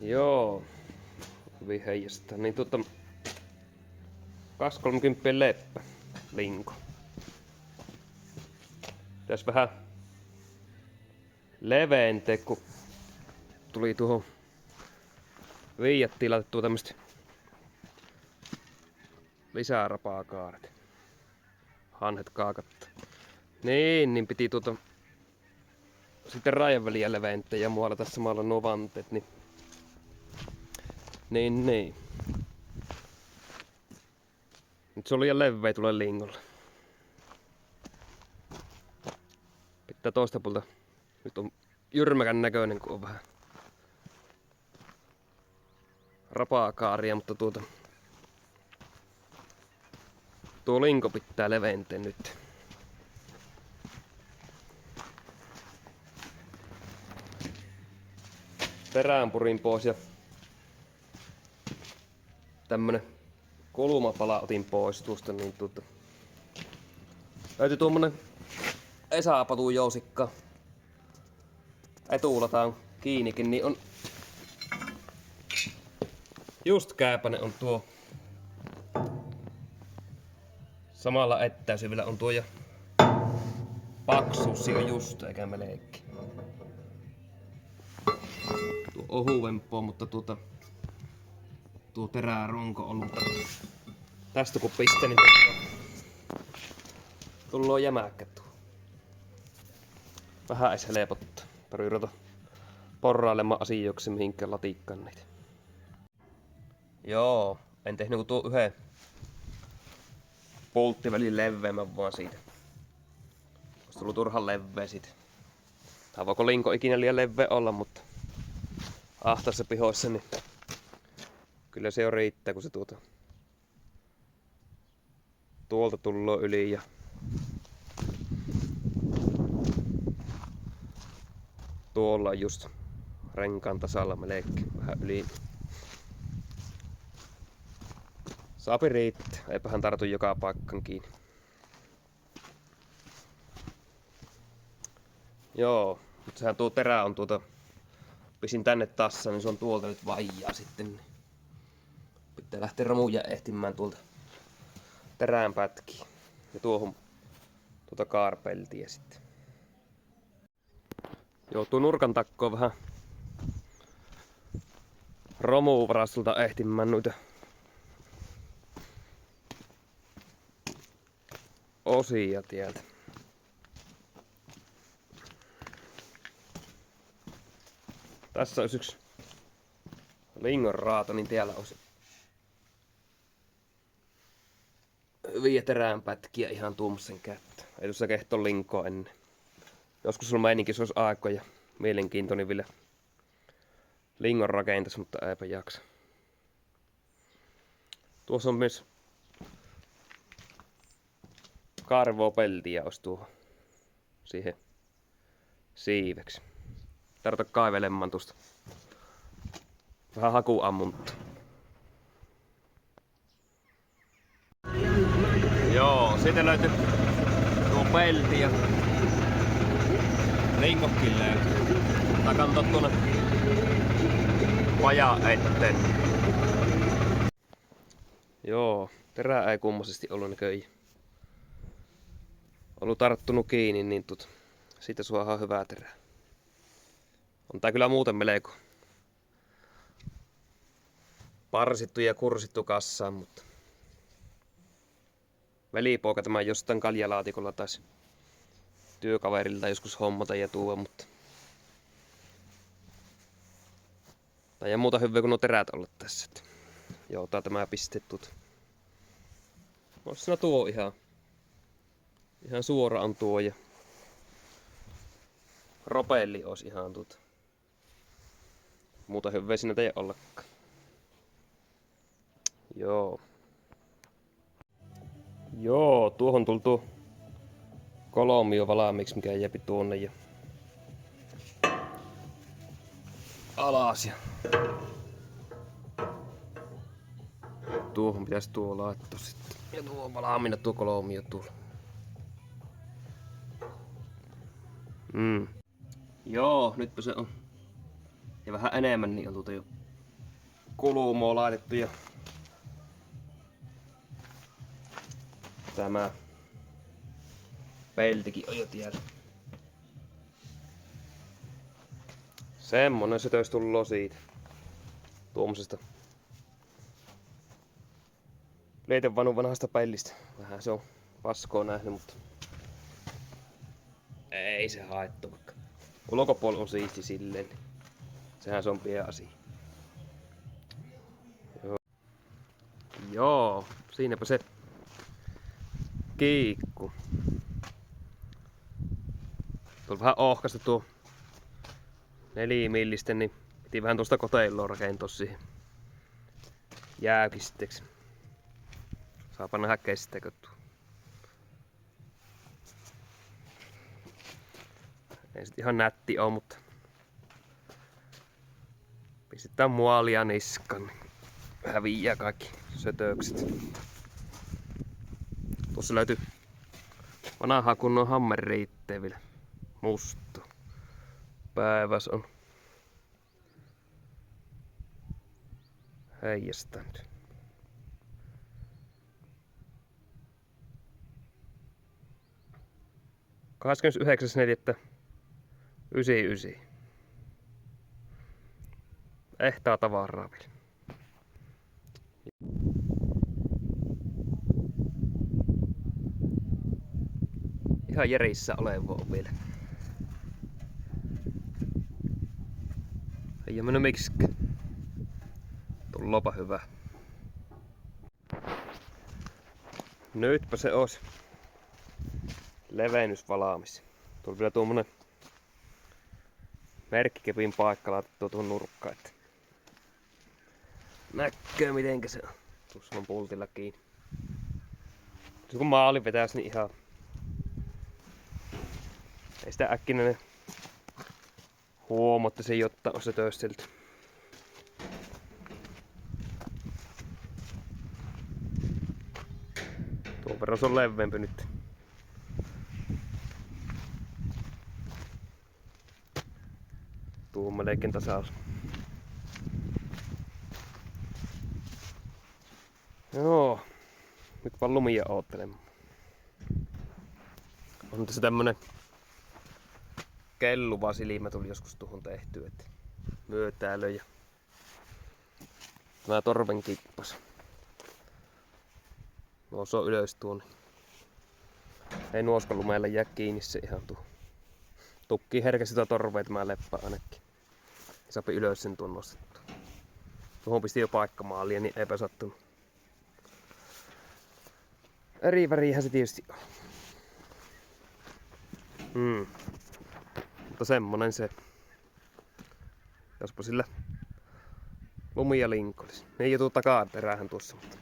Joo. Hyvin heijastaa. Niin 230 leppä. Linko. Pitäis vähän leventää, kun tuli tuohon Viiattiin laitettua tämmöstä lisää rapaakaaret. Hanhet kaakatta. Niin piti sitten rajan väliä leventää ja muolata samalla nuo vanteet, niin. Nyt se on liian leveä tulee lingolle. Pitää toista puolta. Nyt on jyrmäkän näköinen, kun on vähän rapaakaaria, mutta tuo linko pitää leventää nyt. Perään purin pois ja tämmönen kulmapala otin pois tuosta, niin löytyi tuommoinen Esa-patun jousikka. Etulataan kiinnikin, niin on just kääpänen on tuo. Samalla ettäysyvillä on tuo ja paksuus on just eikä melkein. Tuo ohuvempaa, mutta tuo terärunko on ollut. Tästä kun piste, niin tullaan jämäkkä tuo. Vähän edes helpottaa. Tarvii ruveta porrailemaan asioiksi mihinkään latikkaan niitä. Joo, en tehnyt kuin tuo yhden pulttivälin leveämmän vaan siitä. Olisi tullut turhan leveä siitä. Tai voiko linko ikinä liian leveä olla, mutta ahtaissa pihoissa, niin kyllä se jo riittää, kun se tuolta tulloo yli ja tuolla on just renkaan tasalla melkein vähän yli. Saapi riittää, eipähän tartu joka paikkaan kiinni. Joo, mutta sehän tuo terä on pisin tänne tassa, niin se on tuolta nyt vaijaa sitten. Niin pitää lähteä romuja ehtimään tuolta terään pätkiin. Ja tuohon kaarpeltiä sitten. Joo, tuo nurkan takko on vähän romuvarastolta ehtimään noita osia tieltä. Tässä olisi yksi lingon raato, niin täällä olisi hyviä teränpätkiä ihan tuommoisen käyttöön. Ei tuossa kehto linkoa ennen. Joskus sulla meininkin se olisi aika ja mielenkiintoinen vielä lingon rakentas, mutta eipä jaksa. Tuossa on myös karvoa peltiä olisi tuohon siihen siiveksi. Tarvita kaivelemaan tuosta vähän hakuammunta. Joo, siitä löytyy tuo pelti ja linkokkin löytyy. Tää kantaa tuonne pajan eteen. Joo, terää ei kummoisesti ollut näköjään. Ollut tarttunut kiinni, niin siitä suohaan hyvää terää. On tää kyllä muuten melko parsittu ja kursittu kassaan, mutta velipoika tämä jostain kaljalaatikolla taisi työkaverilta joskus hommata ja tuoda, mutta tai ja muuta hyvää kuin nuo terät olla tässä. Joo, tämä pistettu. Voisi tuo ihan suora on tuo ja ropelli olisi ihan muuta hyvää siinä ei ollakaan. Joo, tuohon tultu kolmio valmiiksi, mikä jäpi tuonne ja alas ja tuohon pitäisi tuo laittaa sitten. Ja tuo valmiina tuo kolmio tuolla. Joo, nytpä se on. Ja vähän enemmän niin on jo kulumoa laitettu ja tämä peltikin on jo tiellä. Semmonen sötös tulloo siitä. Tuommoisesta leitevannun vanhasta pellistä. Vähän se on paskoa nähnyt, mutta ei se haettu vaikka. Ulkopuoli on siisti silleen. Sehän se on pieni asia. Joo, siinäpä se kiikku. Tuolla vähän ohkasta tuo 4 millisten, niin piti vähän tuosta koteilloa rakentaa siihen jäykisteeksi. Saapa nähdä kestääkö tuo. Ei sit ihan nätti oo, mutta pistetään muolia niskan, niin häviää kaikki sötökset. Tuossa löytyy vanhaa kunnon hammeriittejä vielä. Musta. Päiväs on heijastanut. ...29.4.99. Ehtaa tavaraa vielä. Ihan järissä olevaa vielä. Ei oo mennyt miksikään. Tulloopa hyvä. Nytpä se ois levennys valaamis. Tuolla vielä tuommoinen merkkikepin paikka laitettu tuohon nurkkaan, että näkee mitenkä se on. Tuossa on pultilla kiinni. Kun maali vetäis niin ihan ei sitä äkkinäinen huomatta se jotta on se tösselty. Tuon verran se on leveämpi nyt. Tuo on melkein tasaus. Joo, nyt vaan lumia oottelemaan. On tässä tämmönen kelluva silmä tuli joskus tuohon tehtyä, että myötäälö ja tämä torven kippas. Nousoo ylös tuonne. Ei nuoskalumelle jää kiinni se ihan tuo. Tukkii herkästi tuo torvea tämä leppä ainakin. Saapi ylös sen tuon nostettua. Tuohon pisti jo paikkamaalia, niin eipä sattunut. Eri väriähän se tietysti on. Mutta semmonen se. Jospa sillä lumia linkolis. Ei jo tuu takaperäähän tuossa, mutta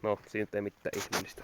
no, siinä ei mitään ihmeellistä.